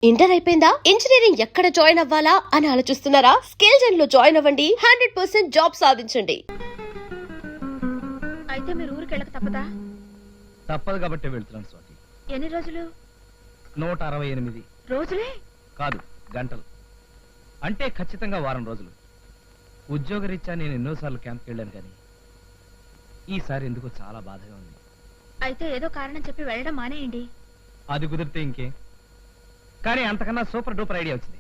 Inter అయిపోయిందా? Engineering ఎక్కడ join అవ్వాలా అని ఆలోచిస్తున్నారా? స్కిల్ జెన్ లో జాయిన్ అవ్వండి. 100% జాబ్ సాధించండి. అయితే మీరు ఊరికి వెళ్ళక తప్పదా? తప్పదు కాబట్టి వెళ్తున్నాను స్వాతి. ఎన్ని రోజులు? 168 రోజులే కాదు, గంటలు. అంటే ఖచ్చితంగా వారం రోజులు. ఉద్యోగరీత్యా నేను ఎన్నోసార్లు క్యాంప్కి వెళ్ళాను, కానీ ఈసారి ఎందుకో చాలా బాధగా ఉంది. అయితే ఏదో కారణం చెప్పి వెళ్ళడం మానేయండి. అది కుదిరితే ఇంకే, కానీ అంతకన్నా సూపర్ డూపర్ ఐడియా వచ్చింది.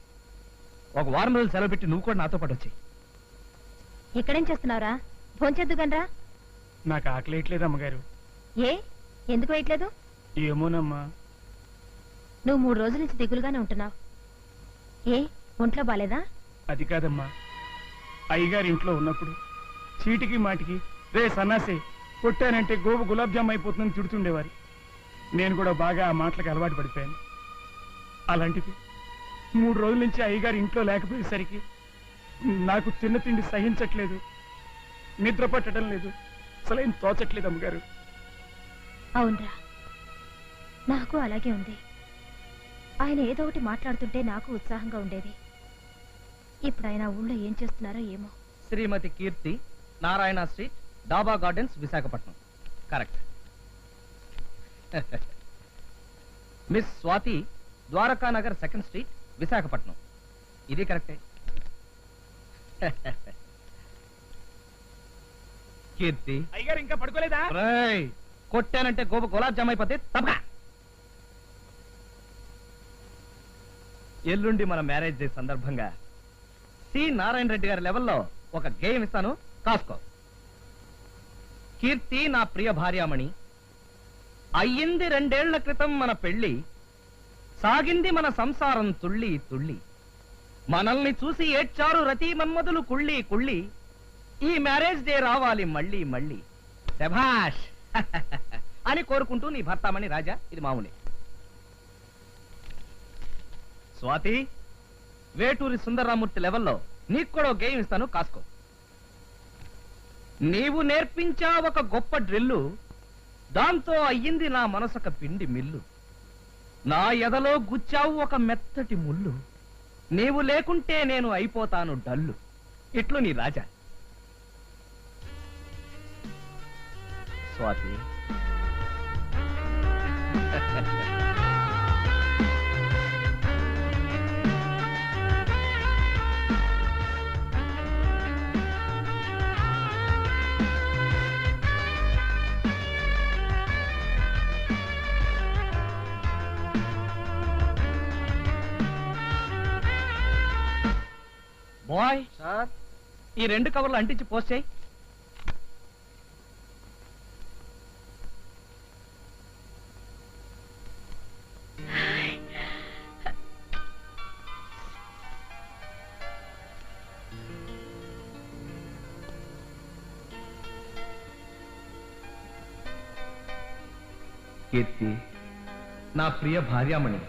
ఒక వారం రోజులు సెలవు పెట్టి నువ్వు కూడా నాతో పాటు వచ్చి. ఇక్కడేం చేస్తున్నావురా? భోంచేద్దుగనరా. నాకు ఆకలి వేయట్లేదు అమ్మగారు. ఏ ఎందుకు వేయట్లేదు? ఏమోనమ్మా. నువ్వు 3 రోజుల నుంచి దిగులుగానే ఉంటున్నావు. ఏ ఒంట్లో బాలేదా? అది కాదమ్మా, అయ్యగారు ఇంట్లో ఉన్నప్పుడు చీటికి మాటికి రే సన్నాసి కొట్టానంటే గోబు గులాబ్ జామ్ అయిపోతుందని తిడుతుండేవారు. నేను కూడా బాగా ఆ మాటలకు అలవాటు పడిపోయాను. అలాంటిది 3 రోజుల నుంచి అయ్యగారు ఇంట్లో లేకపోయేసరికి నాకు తిన్న తిండి సహించట్లేదు, నిద్ర పట్టడం లేదు, అసలు ఏం తోచట్లేదు అమ్మగారు. అవునరా, నాకు అలాగే ఉంది. ఆయన ఏదో ఒకటి మాట్లాడుతుంటే నాకు ఉత్సాహంగా ఉండేది. ఇప్పుడు ఆయన ఊళ్ళో ఏం చేస్తున్నారో ఏమో. Shrimati Keerthi, Narayana street, Daba gardens, Visakhapatnam. Correct. Miss Swathi, Dwaraka Nagar, 2nd street, Visakhapatnam. ఇది కరెక్టే. కీర్తి, అయ్యగారు ఇంకా పడుకోలేదా? రేయ్, కొట్టానంటే గోప గులాబ్ జామ్ అయిపోతే తప్ప. ఎల్లుండి మన మ్యారేజ్ డే సందర్భంగా సి నారాయణ రెడ్డి గారి లెవెల్లో ఒక గేమ్ ఇస్తాను, కాసుకో. కీర్తి నా ప్రియ భార్యామణి, అయ్యింది 2 ఏళ్ల క్రితం మన పెళ్లి, సాగింది మన సంసారం తుళ్ళి తుళ్ళి, మనల్ని చూసి ఏడ్చారు రతి మన్మధులు కుళ్ళి కుళ్ళి, ఈ మ్యారేజ్ డే రావాలి మళ్ళీ మళ్ళీ, శభాష్ అని కోరుకుంటూ నీ భర్తామణి రాజా. ఇది మామూలే. స్వాతి, వేటూరి సుందరరామూర్తి లెవెల్లో నీకు కూడా గేమ్ ఇస్తాను, కాసుకో. నీవు నేర్పించా ఒక గొప్ప డ్రిల్లు, దాంతో అయ్యింది నా మనసొక పిండి మిల్లు, నా ఎదలో గుచ్చావు ఒక మెత్తటి ముళ్ళు, నీవు లేకుంటే నేను అయిపోతాను డల్లు. ఇట్లు నీ రాజా. స్వాతి, బాయ్ సార్, ఈ 2 కవర్లు అంటించి పోస్ట్ చేయి. కీర్తి, నా ప్రియ భార్యామణి,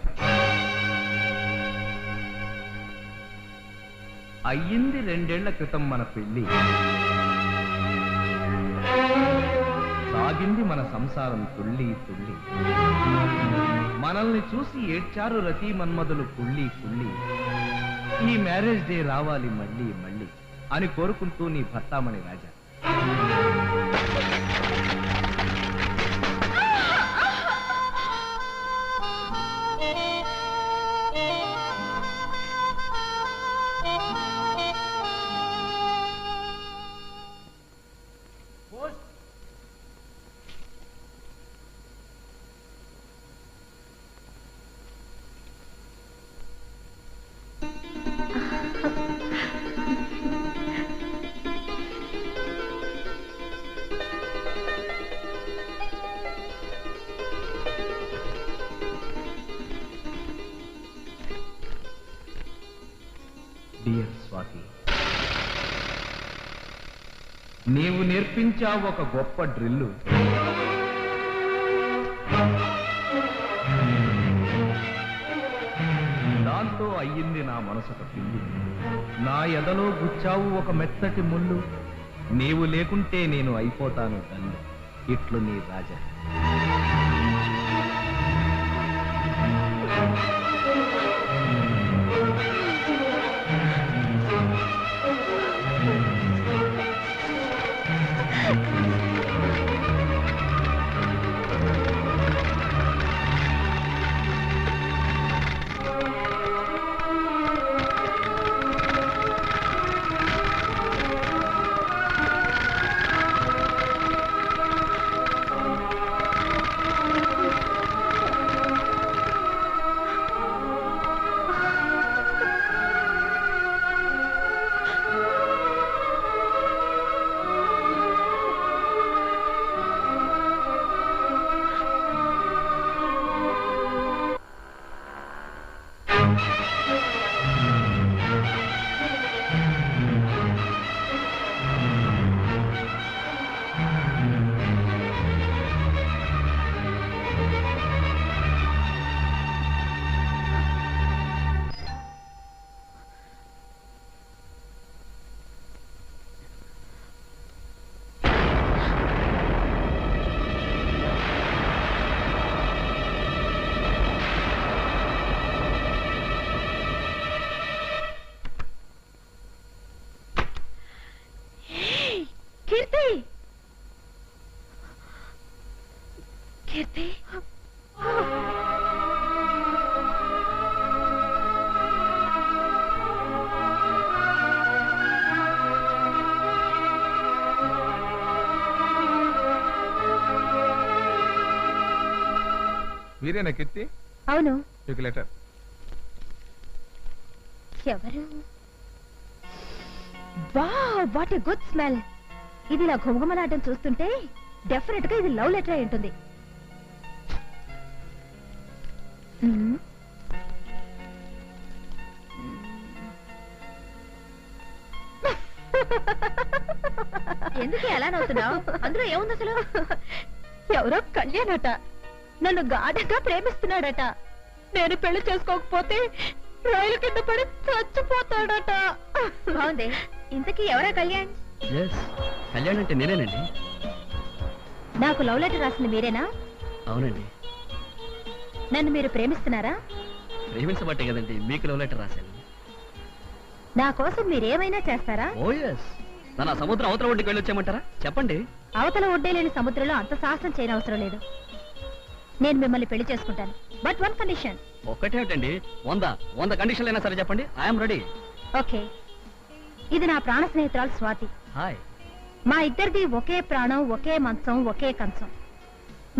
అయ్యింది 2 ఏళ్ల క్రితం మన పెళ్లి, సాగింది మన సంసారం తుళ్ళి తుళ్ళి, మనల్ని చూసి ఏడ్చారు రతి మన్మధులు కుళ్ళి కుళ్ళి, ఈ మ్యారేజ్ డే రావాలి మళ్ళీ మళ్ళీ అని కోరుకుంటూ నీ భర్తామణి రాజా. డియర్ స్వాతి, నీవు నేర్పించావు ఒక గొప్ప డ్రిల్లు, దాంతో అయ్యింది నా మనసొక పిల్లి, నా ఎదలో గుచ్చావు ఒక మెత్తటి ముళ్ళు, నీవు లేకుంటే నేను అయిపోతాను తల్లి. ఇట్లు నీ రాజా. కీర్తి కీర్తి మీరేనా కీర్తి? అవును. మీకు లెటర్. ఎవరు? Wow, what a good smell. ఇది నా ఘుమఘుమలాటం చూస్తుంటే డెఫినెట్ గా ఇది లవ్ లెటర్ అయి ఉంటుంది. ఎందుకు ఎలా నవ్వుతున్నావు? అందులో ఏముంది అసలు? ఎవరో కళ్యాణట నన్ను గాఢంగా ప్రేమిస్తున్నాడట. నేను పెళ్లి చేసుకోకపోతే రైలు కింద పడి చచ్చిపోతాడట. బాగుంది. ఇంతకీ ఎవరా కళ్యాణ్? కళ్యాణ్ అంటే నేనేనండి. నాకు లవ్ లెటర్ రాసింది మీరేనా? అవునండి. నన్ను మీరు ప్రేమిస్తున్నారా? ప్రేమించబట్టే కదండి మీకు లవ్ లెటర్ రాశాను. నా కోసం మీరేమైనా చేస్తారా? ఓ ఎస్. నన్ను సముద్రం అవతల ఒడ్డుకి వెళ్ళొచ్చామంటారా? చెప్పండి. అవతల ఒడ్డే లేని సముద్రంలో అంత సాహసం చేయనవసరం లేదు. నేను మిమ్మల్ని పెళ్లి చేసుకుంటాను. But one condition. ఒక్కటేమిటండి? 100 కండిషన్లు అయినా సరే చెప్పండి. I'm ready. ఓకే. ఇది నా ప్రాణ స్నేహితురాలు స్వాతి. హాయ్. మా ఇద్దరిది ఒకే ప్రాణం, ఒకే మంచం, ఒకే కంచం.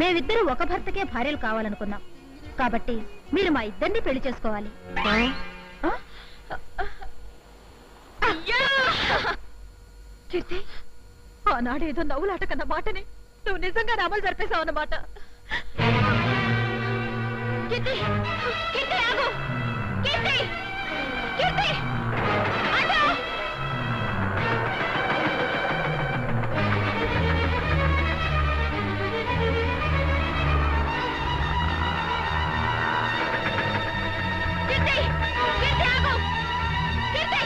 మేమిద్దరు ఒక భర్తకే భార్యలు కావాలనుకున్నాం. కాబట్టి మీరు మా ఇద్దరిని పెళ్లి చేసుకోవాలి. కీర్తి, ఆనాడేదో నవ్వులాట కన్న మాటని నువ్వు నిజంగా అమలు జరిపేశావు అన్నమాట. కీర్తి, కీర్తి ఆగు. కీర్తి, కీర్తి ఆగు. కీర్తి, కీర్తి ఆగు. కీర్తి,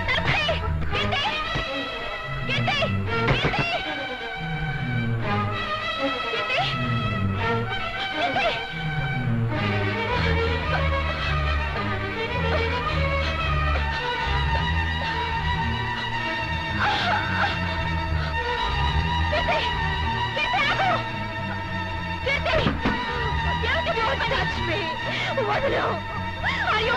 తప్పి. కీర్తి, కీర్తి, కీర్తి, కీర్తి, కీర్తి. వదలు. అయ్యో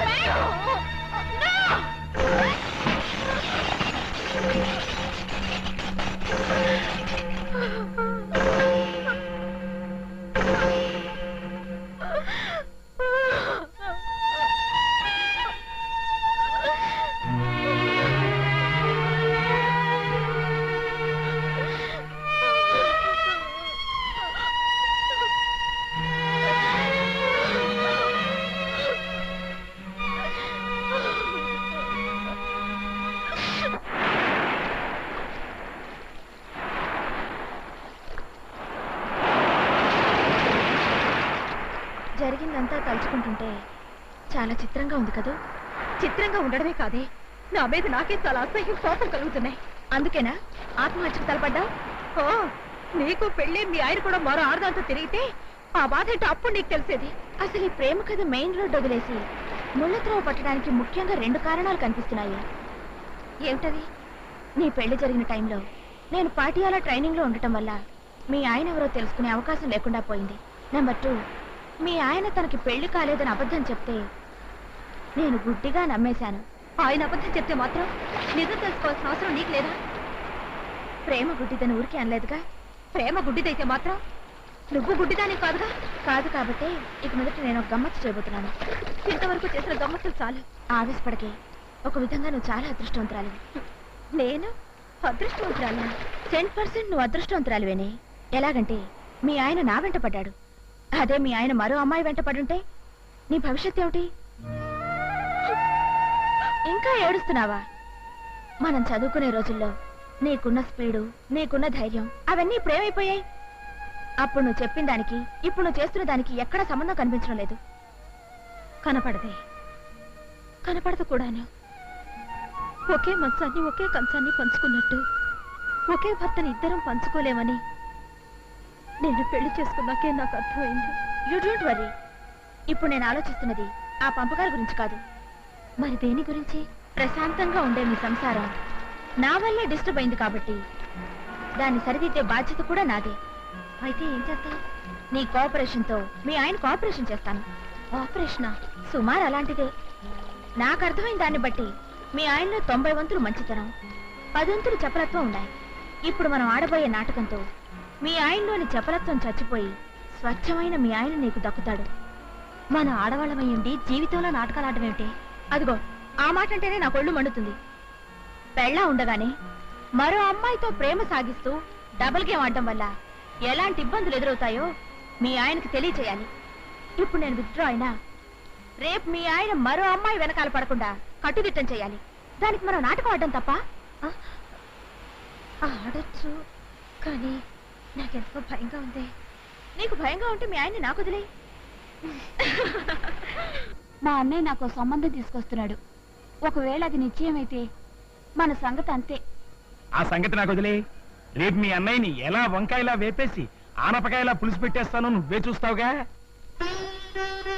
జరిగిందంతా తలుచుకుంటుంటే చాలా చిత్రంగా ఉంది కదా. చిత్రంగా ఉండడమే కాదే, నా మీద నాకే చాలా అసహ్యం, కోపం కలుగుతున్నాయి. అందుకేనా ఆత్మహత్యకు తలపడ్డావు? ఓ, నీకు పెళ్లి, మీ ఆయన కూడా మరో ఆరుదాంతో తిరిగితే ఆ బాధ ఏంటో అప్పుడు నీకు తెలిసేది. అసలు ఈ ప్రేమ కథ మెయిన్ రోడ్ వదిలేసి ముళ్ళత్రోవ పట్టడానికి ముఖ్యంగా 2 కారణాలు కనిపిస్తున్నాయి. ఏమిటది? నీ పెళ్లి జరిగిన టైంలో నేను పాటియాలా ట్రైనింగ్ లో ఉండటం వల్ల మీ ఆయన ఎవరో తెలుసుకునే అవకాశం లేకుండా పోయింది. నెంబర్ 2, మీ ఆయన తనకి పెళ్లి కాలేదని అబద్ధం చెప్తే నేను గుడ్డిగా నమ్మేశాను. ఆయన అబద్ధం చెప్తే మాత్రం నిజం తెలుసుకోవాల్సిన అవసరం నీకు లేదా? ప్రేమ గుడ్డిదని ఊరికే అనలేదుగా. ప్రేమ గుడ్డిదైతే మాత్రం నువ్వు గుడ్డిదాని కాదుగా. కాదు కాబట్టి ఇక మీదట నేను ఒక గమ్మత్తు చేయబోతున్నాను. ఇంతవరకు చేసిన గమ్మత్తులు చాలు. ఆవేశపడకే. ఒక విధంగా నువ్వు చాలా అదృష్టవంతురాలివి. నేను అదృష్టవంతురాలి? 10% నువ్వు అదృష్టవంతురాలివేనే. ఎలాగంటే మీ ఆయన నా వెంట పడ్డాడు. అదే మీ ఆయన మరో అమ్మాయి వెంట పడుంటే నీ భవిష్యత్తు ఏమిటి? ఇంకా ఏడుస్తున్నావా? మనం చదువుకునే రోజుల్లో నీకున్న స్పీడు, నీకున్న ధైర్యం అవన్నీ ఇప్పుడు ఏమైపోయాయి? అప్పుడు నువ్వు చెప్పిన దానికి ఇప్పుడు నువ్వు చేస్తున్న దానికి ఎక్కడ సంబంధం కనిపించడం లేదు. కనపడదు కూడాను. ఒకే మంచాన్ని ఒకే కంచాన్ని పంచుకున్నట్టు ఒకే భర్తని ఇద్దరం పంచుకోలేమని నేను పెళ్లి చేసుకున్నాకే నాకు అర్థమైంది. You don't worry. ఇప్పుడు నేను ఆలోచిస్తున్నది ఆ పంపకాల గురించి కాదు. మరి దేని గురించి? ప్రశాంతంగా ఉండే మీ సంసారం నా వల్లే డిస్టర్బ్ అయింది కాబట్టి దాన్ని సరిదిద్దే బాధ్యత కూడా నాదే. అయితే ఏం చేస్తావు? నీ కోఆపరేషన్తో మీ ఆయన కోఆపరేషన్ చేస్తాను. ఆపరేషనా? సుమారు అలాంటిదే. నాకు అర్థమైన దాన్ని బట్టి మీ ఆయనలో 90 వంతులు మంచితనం, 10 వంతులు చపలత్వం ఉన్నాయి. ఇప్పుడు మనం ఆడబోయే నాటకంతో మీ ఆయనలోని చపలత్వం చచ్చిపోయి స్వచ్ఛమైన మీ ఆయన నీకు దక్కుతాడు. మన ఆడవాళ్ళమయ్యుండి జీవితంలో నాటకాలు ఆడమేమిటి? అదిగో ఆ మాట అంటేనే నాకు ఒళ్ళు మండుతుంది. పెళ్ళా ఉండగానే మరో అమ్మాయితో ప్రేమ సాగిస్తూ డబుల్ గేమ్ ఆడటం వల్ల ఎలాంటి ఇబ్బందులు ఎదురవుతాయో మీ ఆయనకు తెలియచేయాలి. ఇప్పుడు నేను విత్డ్రా అయినా రేపు మీ ఆయన మరో అమ్మాయి వెనకాల పడకుండా కట్టుదిట్టం చేయాలి. దానికి మనం నాటకం ఆడటం తప్ప? ఆడచ్చు, కానీ నాకెంతో భయంగా ఉంది. నీకు భయంగా ఉంటే మీ ఆయన్ని నాకు వదిలే. మా అన్నయ్య నాకు సంబంధం తీసుకొస్తున్నాడు. ఒకవేళ అది నిశ్చయమైతే మన సంగతి అంతే. ఆ సంగతి నాకు వదిలే. రేపు మీ అన్నయ్యని ఎలా వంకాయలా వేపేసి ఆనపకాయలా పులుసు పెట్టేస్తానో నువ్వే చూస్తావుగా.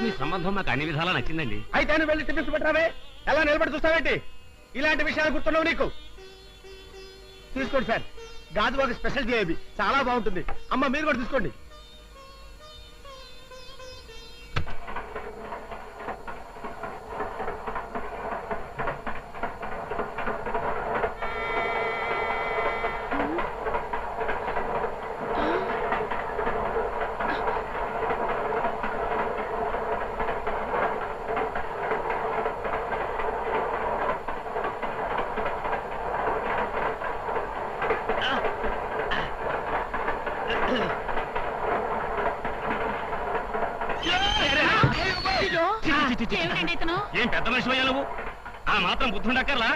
మీ సంబంధం నాకు అన్ని విధాలా నచ్చిందండి. అయితే నువ్వు వెళ్ళి టిఫిన్స్ పెట్టరావే. ఎలా నిలబడి చూస్తావేంటి? ఇలాంటి విషయాలు గుర్తున్నావు నీకు? తీసుకోండి సార్, గాజువాక స్పెషల్ జిలేబీ చాలా బాగుంటుంది. అమ్మ మీరు కూడా తీసుకోండి. ఏం పెద్ద మనిషి అయ్యా నువ్వు? ఆ మాత్రం బుద్ధుండక్కర్లా?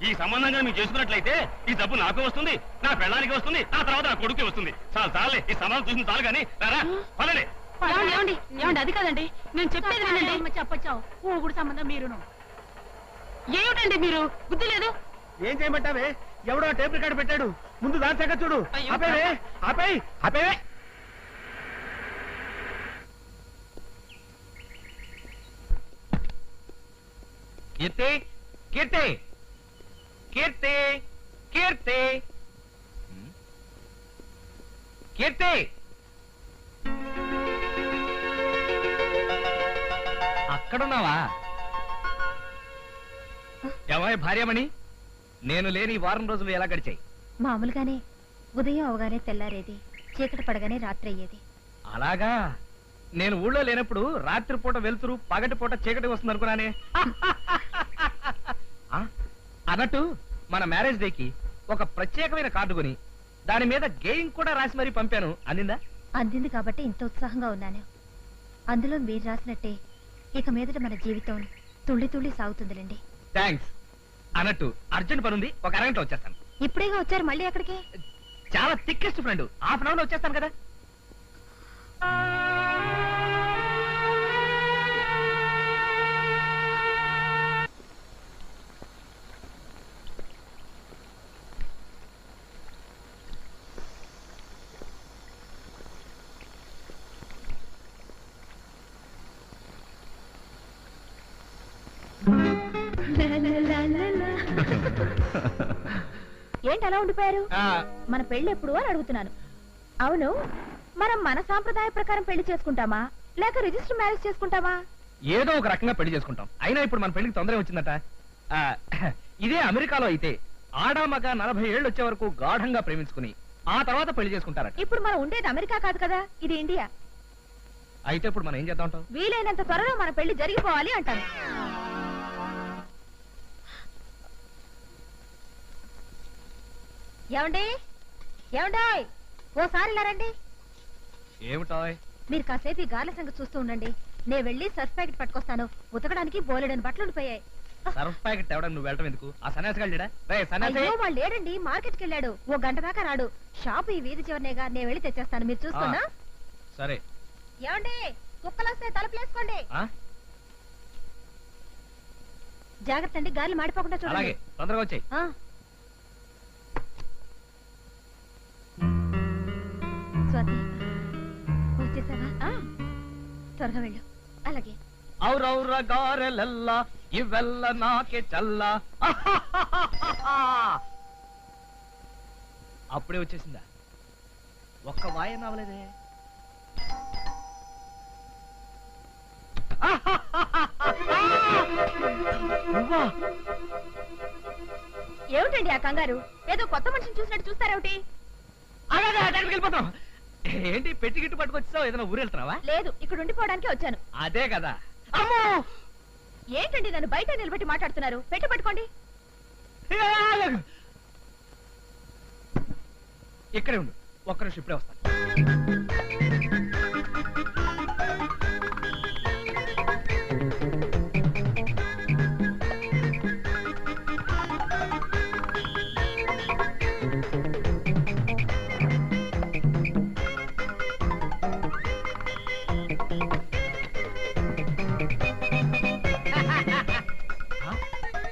ఈ సంబంధంగా మీరు చేసుకున్నట్లయితే ఈ డబ్బు నాకు వస్తుంది, నా పెళ్ళానికి వస్తుంది, ఆ తర్వాత నా కొడుకే వస్తుంది. చాలు చాలే, ఈ సంబంధం చూసింది చాలు కానీ రారా పదండి. ఏమండి అది కాదండి, నేను చెప్పేది వినండి. చెప్పచ్చావు ఊగుడు సంబంధం మీరును. ఏమిటండి మీరు? బుద్ధి లేదు. ఏం చేయమంటావే? ఎవడో టేప్ రికార్డు పెట్టాడు. ముందు దాని సంగతి చూడు. ఆపేవే, ఆపేయ్, ఆపేవే. కీర్తి, కీర్తి, కీర్తి, కీర్తి, కీర్తి. అక్కడున్నావా? ఎవరి భార్యమణి? నేను లేని ఈ వారం రోజులు ఎలా గడిచాయి? మామూలుగానే ఉదయం అవగానే తెల్లారేది, చీకటి పడగానే రాత్రి అయ్యేది. అలాగా? నేను ఊళ్ళో లేనప్పుడు రాత్రిపూట వెలుతురు, పగటిపూట చీకటి వస్తుంది అనుకున్నానే. అన్నట్టు మన మ్యారేజ్ డేకి ఒక ప్రత్యేకమైన కార్డు కొని దాని మీద గేయింగ్ కూడా రాసి మరీ పంపాను. అందిందా? అందింది కాబట్టి ఇంత ఉత్సాహంగా ఉన్నాను. అందులో మీరు రాసినట్టే ఇక మీదట మన జీవితం తుళ్ళి తుళ్ళి సాగుతుందిలేండి. థ్యాంక్స్. అన్నట్టు అర్జెంట్ పని ఉంది, ఒక అరగంట వచ్చేస్తాను. ఇప్పుడేగా వచ్చారు, మళ్ళీ ఎక్కడికి? చాలా thickest friend, half an hour వచ్చేస్తాను కదా. ఏంటి అలా ఉండిపోయారు? మన పెళ్లి ఎప్పుడు అని అడుగుతున్నాను. అవును, మనం మన సాంప్రదాయ ప్రకారం పెళ్లి చేసుకుంటామా లేక రిజిస్టర్ మ్యారేజ్ చేసుకుంటామా? ఏదో ఒక రకంగా పెళ్లి చేసుకుంటాం. అయినా ఇప్పుడు మన పెళ్లికి తొందర వచ్చిందట. ఇదే అమెరికాలో అయితే ఆడామగ 40 ఏళ్ళు వచ్చే వరకు గాఢంగా ప్రేమించుకుని ఆ తర్వాత పెళ్లి చేసుకుంటారట. ఇప్పుడు మనం ఉండేది అమెరికా కాదు కదా, ఇది ఇండియా. అయితే ఇప్పుడు మనం ఏం చేద్దాం? వీలైనంత త్వరలో మన పెళ్లి జరిగిపోవాలి అంటాను. ఏమండి, ఏమండాయ్, ఓసారి ఇలా రండి. ఏమిటో? మీరు కాసేపు ఈ గార్ల సంగతి చూస్తూ ఉండండి. నేను వెళ్ళి సర్ఫ్ ప్యాకెట్ పట్టుకొస్తాను. ఉతకడానికి బోలెడని బట్టలు ఉండిపోయాయి. సర్ఫ్ ప్యాకెట్ తేవడానికి నువ్వు వెళ్ళటం ఎందుకు? ఆ సన్యాసి గాళ్ళేడా? రే సన్యాసి! అయ్యో వాళ్ళు లేడండి, మార్కెట్కి వెళ్ళాడు. ఓ గంట దాకా రాడు. షాపు ఈ వీధి చివరినేగా, నేను వెళ్ళి తెచ్చేస్తాను, మీరు చూస్తున్నా. సరే. ఏమండి, కుక్కలు వస్తే తలుపులేసుకోండి. జాగ్రత్త అండి, గాలి మాడిపోకుండా చూడండి. అలాగే, తొందరగా వచ్చాయి. స్వాతి వచ్చేసావా? త్వరగా వెళ్ళు. అలాగే. ఔరౌర గారెలెల్ల ఇవెల్ల నాకే చల్ల. అప్పుడే వచ్చేసిందా? ఒక్క వాయన అవలేదే. ఏమిటండి ఆ కంగారు? ఏదో కొత్త మనిషిని చూసినట్టు చూస్తారేమిటి? వెళ్ళిపోతాం. ఏంటి పెట్టి గిట్టు పట్టుకొచ్చావు? ఏదైనా ఊరు వెళ్తున్నావా? లేదు, ఇక్కడ ఉండిపోవడానికి వచ్చాను. అదే కదా. ఏంటండి నన్ను బయట నిలబెట్టి మాట్లాడుతున్నారు? పెట్టి పట్టుకోండి. ఇక్కడే ఉండు, ఒక్క నిమిషం ఇప్పుడే వస్తాను.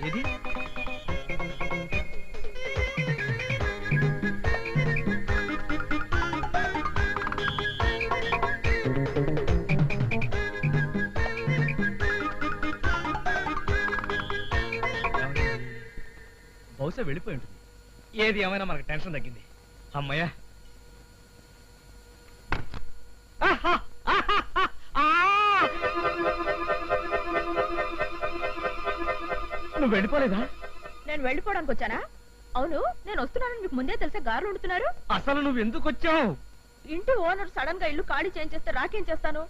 ఏది? బహుశా వెళ్ళిపోయి ఉంటుంది. ఏది ఏమైనా మనకు టెన్షన్ తగ్గింది. అమ్మయ్యా. నువ్వు వెళ్ళిపోలేదా? నేను వెళ్ళిపోవడానికి వచ్చానా? అవును, నేను వస్తున్నానని మీకు ముందే తెలిసే గారులు ఉంటున్నారు. అసలు నువ్వు ఎందుకు వచ్చావు? ఇంటి ఓనర్ సడన్ గా ఇల్లు ఖాళీ చేయించేస్తే రాకేం చేస్తాను?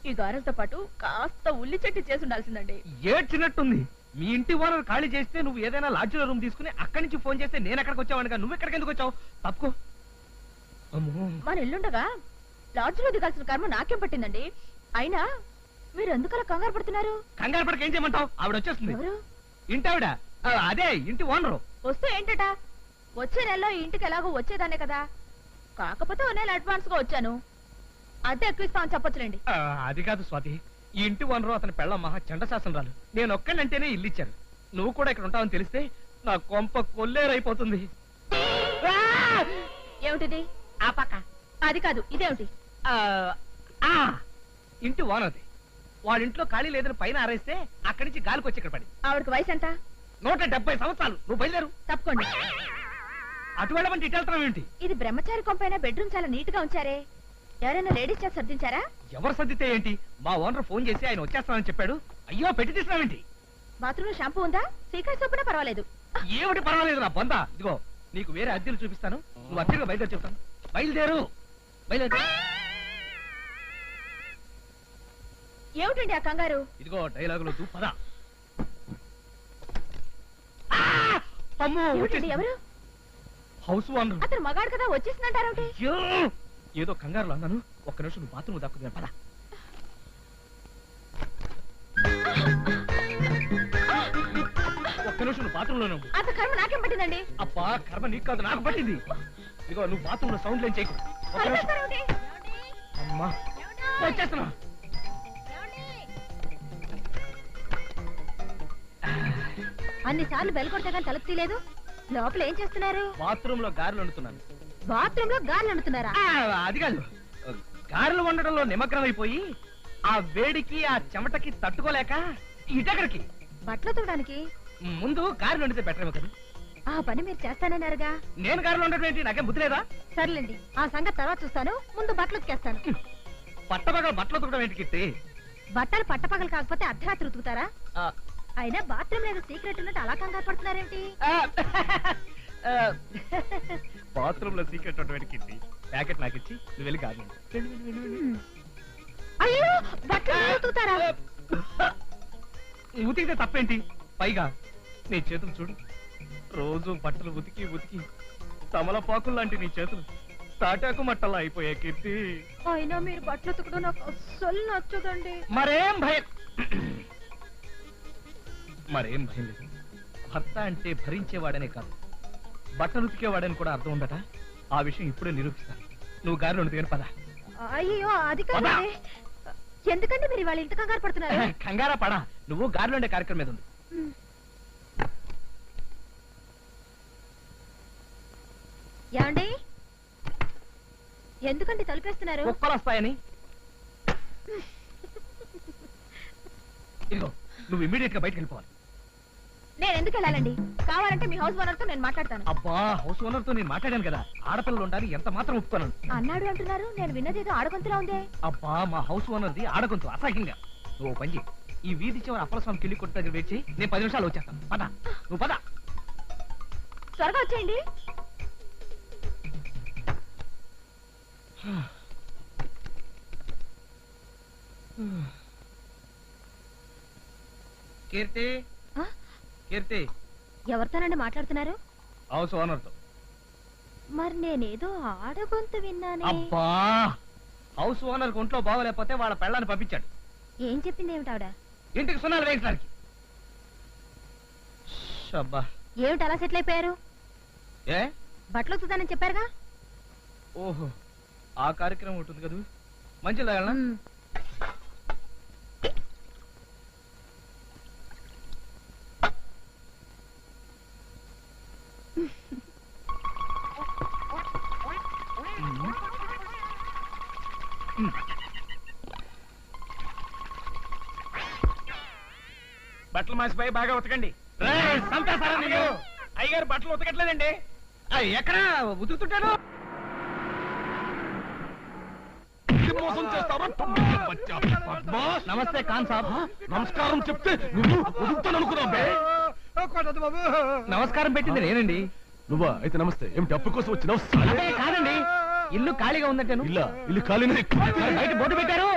ఈ గారెలతో పాటు కాస్త ఉల్లి చెట్టు చేసి ఉండాల్సిందండి. ఏడ్చినట్టుంది. మీ ఇంటి ఓనర్ ఖాళీ చేస్తే నువ్వు ఏదైనా లాడ్జిలో రూమ్ తీసుకుని అక్కడి నుంచి ఫోన్ చేస్తే నేను ఎక్కడికి వచ్చావనుగా, నువ్వు ఎక్కడికి ఎందుకు వచ్చావు? తప్పుకో. మన ఇల్లుండగా లాడ్జిలో దిగాల్సిన కర్మ నాకేం పట్టిందండి? అయినా మీరు ఎందుకలా కంగారు పడుతున్నారు? కంగారు పడక ఏం చేయమంటావు? ఆవిడ వచ్చేస్తుంది. ఎవరు? ఇంటి ఆవిడ. అదే ఇంటి ఓనరు. వస్తే ఏంటట? వచ్చే నెలలో ఈ ఇంటికి ఎలాగో వచ్చేదానే కదా. కాకపోతే ఓ నెల అడ్వాన్స్ గా వచ్చాను. అద్దె ఎక్కువ ఇస్తామని చెప్పొచ్చులేండి. అది కాదు స్వాతి, ఈ ఇంటి ఓనరు అతని పెళ్ళ మహా చండశాసనరాలు. నేను ఒక్కడంటేనే ఇల్లు ఇచ్చాను. నువ్వు కూడా ఇక్కడ ఉంటావని తెలిస్తే నా కొంప కొల్లేరైపోతుంది. ఏమిటిది? ఆ పక్క. అది కాదు, ఇదేమిటి? ఇంటి ఓనర్ది. వాళ్ళ ఇంట్లో ఖాళీ లేదని పైన ఆరేస్తే అక్కడి నుంచి గాలికి వచ్చి ఇక్కడ పడి. ఆవిడకి వయసు ఎంత? 170 సంవత్సరాలు. నువ్వు బయలుదేరు. తప్పకోండి. అటు వెళ్ళమంటే ఇటు వెళ్తున్నావు ఏంటి? ఇది బ్రహ్మచారి కొంపైన బెడ్రూమ్ చాలా నీట్ గా ఉంచారే. ఎవరైనా లేడీస్ చేసి సర్దించారా? ఎవరు సర్దితే ఏంటి? మా ఓనర్ ఫోన్ చేసి ఆయన వచ్చేస్తానని చెప్పాడు. అయ్యో పెట్టి తీసినావేంటి? బాత్రూమ్ లో షాంపూ ఉందా? సీక్రెట్ సోపునా పర్వాలేదు. ఏమిటి పర్వాలేదు నా బందా. ఇదిగో నీకు వేరే అద్దెలు చూపిస్తాను. నువ్వు అద్దెలుగా బయలుదేరి చెప్తాను. బయలుదేరు. బయలుదేరు. ఏమిటండి ఆ కంగారు? ఇదిగో డైలాగులు పద. అమ్మో, ఏమిటండి? ఎవరు? House owner. అతను మగాడు కదా, వచ్చేసిందంటారేమిటి? ఏదో కంగారులో అన్నాను. ఒక్క నిమిషం నువ్వు బాత్రూమ్ దక్కుతుంది. పద. ఒక్క నిమిషం నువ్వు బాత్రూమ్ లోనే ఉండు. అంత కర్మ నాకేం పట్టిందండి? అబ్బా, కర్మ నీకు కాదు నాకు పట్టింది. ఇదిగో నువ్వు బాత్రూమ్ లో సౌండ్ లేని చేయకు. ఒక్క నిమిషం. అరుస్తారేమిటి? అమ్మా, వచ్చేస్తున్నా. అన్నిసార్లు బెల్ కొడితే కానీ తలుపు తీయలేదు. లోపల ఏం చేస్తున్నారు? బాత్రూమ్ లో గారెలు వండుతున్నాను. బాత్రూమ్ లో గాలి అంటున్నారా? అది కాదు, గారెలు వండడంలో నిమగ్నం అయిపోయి ఆ వేడికి ఆ చెమటకి తట్టుకోలేక ఇటెక్కడికి. బట్టలు తోడానికి ముందు గారెలు వండితే బెటర్ కదా. ఆ పని మీరు చేస్తానన్నారుగా. నేను గారెలు వండటం ఏంటి? నాకేం బుద్ధి లేదా? సర్లేండి, ఆ సంగతి తర్వాత చూస్తాను. ముందు బట్టలు ఉతికేస్తాను. పట్టపగల బట్టలు ఉతకడం ఏంటి కీర్తి? బట్టలు పట్టపగలు కాకపోతే అర్ధరాత్రి ఉతుకుతారా? అయినా బాత్రూమ్ లేదు సీక్రెట్ ఉన్నట్టు అలా కంగారు పడుతున్నారేమిటి? బాత్రూమ్ లో సీక్రెట్ ఉండడం కీర్తి. ప్యాకెట్ నాకు ఇచ్చి నువ్వు వెళ్ళి గారెలు వండు. అయ్యో, బట్టలు ఉతుకుతారా? ఉతికితే తప్పేంటి? పైగా నీ చేతులు చూడు, రోజు బట్టలు ఉతికి ఉతికి తమలపాకులు లాంటి నీ చేతులు తాటాకు మట్టలా అయిపోయాయి కీర్తి. అయినా మీరు బట్టలు ఉతకడం నాకు అస్సలు నచ్చదండి. మరేం భయం. మరేం భయం లేదు. భర్త అంటే భరించేవాడనే కాదు, బట్టలు ఉతికేవాడని కూడా అర్థం ఉందట. ఆ విషయం ఇప్పుడే నిరూపిస్తాను. నువ్వు గారిలో దిగని పద. అయ్యో అది కాదండి. ఎందుకంటే మీరు ఇవాళ ఇంత కంగారు పడుతున్నారు? కంగారా పడా, నువ్వు గారిలో ఉండే కార్యక్రమం మీద ఉంది. ఏమండి, ఎందుకండి తలుపేస్తున్నారు? కుక్కలు వస్తాయని. ఇదిగో, నువ్వు ఇమీడియట్ గా బయటకు వెళ్ళిపోవాలి. నేను ఎందుకు వెళ్ళాలండి? కావాలంటే మీ హౌస్ ఓనర్ తో నేను మాట్లాడతాను. అబ్బా, హౌస్ ఓనర్ తో నేను మాట్లాడాను కదా, ఆడపిల్లలు ఉండాలి, ఎంత మాత్రం ఒప్పుకోను. అన్నాడు అంటున్నారు, నేను విన్నదేదో ఆడగొంతులా ఉందే. అబ్బా, మా హౌస్ ఓనర్ది ఆడగొంతు అసహ్యంగా. నువ్వు పని చేయి, ఈ వీధి చివరి అప్పలస్వామి కిల్లి కొట్టు దగ్గర వెయిట్ చేయి. నేను 10 నిమిషాలు వచ్చేస్తాను. పద, నువ్వు పద. త్వరగా వచ్చేయండి. కీర్తి, ఆ? కీర్తి. ఎవరితోనండి మాట్లాడుతున్నారు? హౌస్ ఓనర్ తో. మరి నేనేదో ఆడగొంతు విన్నానే. అబ్బా, హౌస్ ఓనర్ ఒంట్లో బాగోలేకపోతే వాళ్ళ పెళ్ళాన్ని పంపించాడు. ఏం చెప్పింది ఏమిటి ఆవిడ? ఇంటికి సున్నాలు వేయించడానికి. అబ్బా, ఏమిటి అలా సెటిల్ అయిపోయారు? ఏ బట్టలు ఉతుకుతానని చెప్పారుగా. ఓహో, ఆ కార్యక్రమం ఉంటుంది కదా. మంచిది తాగలనా? బట్టలు మాసిపోయి బాగా ఉతకండి. రేయ్, చంపేస్తారా నిన్ను? అయ్యగారు బట్టలు ఉతకట్లేదండి. ఎక్కడ ఉతుకుతుంటాను? నమస్తే ఖాన్ సాబ్. నమస్కారం చెప్తే నువ్వు ఉదుకుతాను అనుకున్నావే. నమస్కారం పెట్టింది నేనండి. నువ్వా? అయితే నమస్తే. ఏమిటి అప్పు కోసం వచ్చినావు? అదే కాదండి, ఇల్లు ఖాళీగా ఉందంటాను. ఇల్లు ఖాళీనే. బయట బోర్డు పెట్టారు.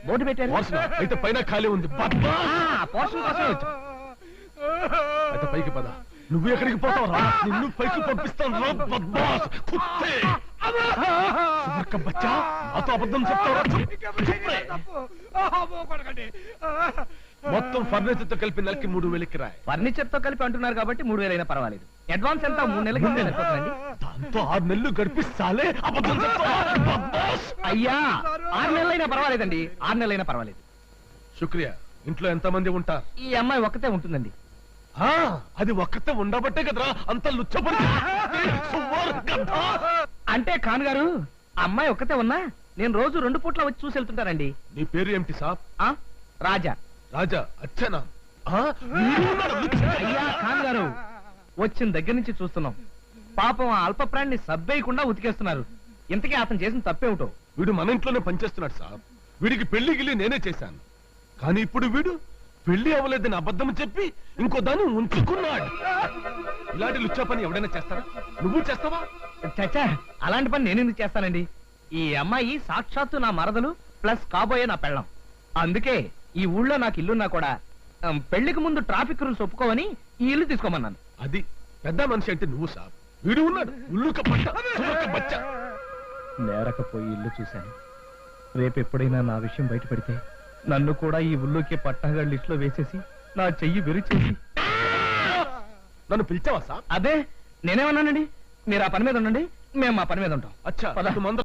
బోర్డు పెట్టారు. వాసన. అయితే పైన ఖాళీ ఉంది. పోషన్ కోసం వచ్చు. అయితే పైకి పద. నువ్వు ఎక్కడికి పోతావు రా? నిన్ను పైకి పంపిస్తాను రా బద్మాస్ కుత్తే. సుబ్బక్క బచ్చా, నాతో అబద్ధం చెప్తావా? మొత్తం ఫర్నిచర్ తో కలిపి నెలకి 3000 కిరాయి. ఫర్నిచర్ తో కలిపి అంటున్నారు కాబట్టి 3000 అయినా పర్వాలేదు. అడ్వాన్స్ ఎంత? 3 నెలలకి సరిపోతుందండి. దాంతో 6 నెలలు గడిపిస్తాలే. అబద్ధం చెప్తావా బద్మాస్? అయ్యా, 6 నెలలైనా పర్వాలేదండి. 6 నెలలైనా పర్వాలేదు. శుక్రియా. ఇంట్లో ఎంత మంది ఉంటారు? ఈ అమ్మాయి ఒక్కతే ఉంటుందండి. అది ఒక్కతే ఉండబట్టే కదరా అంత లుచ్చబడి. అంటే ఖాన్ గారు, అమ్మాయి ఒక్కతే ఉన్నా నేను రోజు 2 పూట్ల వచ్చి చూసి వెళ్తుంటానండి. నీ పేరు ఏమిటి సాబ్? రాజా. రాజా? అచ్చనా? అయ్యా ఖాన్ గారు, వచ్చిన దగ్గర నుంచి చూస్తున్నాం. పాపం ఆ అల్ప ప్రాణిని సబ్బేయకుండా ఉతికేస్తున్నారు. ఇంతకీ అతను చేసిన తప్పేమిటో? వీడు మన ఇంట్లోనే పనిచేస్తున్నాడు సాబ్. వీడికి పెళ్లి గిల్లి నేనే చేశాను. కానీ ఇప్పుడు వీడు పెళ్లి అవ్వలేదని అబద్ధం చెప్పి ఇంకో దాన్ని ఉంచుకున్నాడు. ఇలాంటి లుచ్చా పని ఎవడైనా చేస్తారా? నువ్వు చేస్తావా? చచ్చా, అలాంటి పని నేను ఎందుకు చేస్తానండి? ఈ అమ్మాయి సాక్షాత్తు నా మరదలు ప్లస్ కాబోయే నా పెళ్ళం. అందుకే ఈ ఊళ్ళో నాకు ఇల్లున్నా కూడా పెళ్లికి ముందు ట్రాఫిక్ రూల్స్ ఒప్పుకోవని ఈ ఇల్లు తీసుకోమన్నాను. అది పెద్ద మనిషి అంటే నువ్వు సాబ్. వీడు ఉన్నాడు ఉల్లుక పట్ట సుమక్క బచ్చ. నేరకపోయి ఇల్లు చూశాను. రేపు ఎప్పుడైనా నా విషయం బయటపడితే నన్ను కూడా ఈ ఊళ్ళోకి పట్టాగా లిస్ట్ లో వేసేసి నా చెయ్యి విరిచేసి. నన్ను పిలిచావా సాబ్? అదే నేనేమన్నానండి, మీరు ఆ పని మీద ఉండండి, మేము మా పని మీద ఉంటాం. అచ్చా, పద. నువ్వు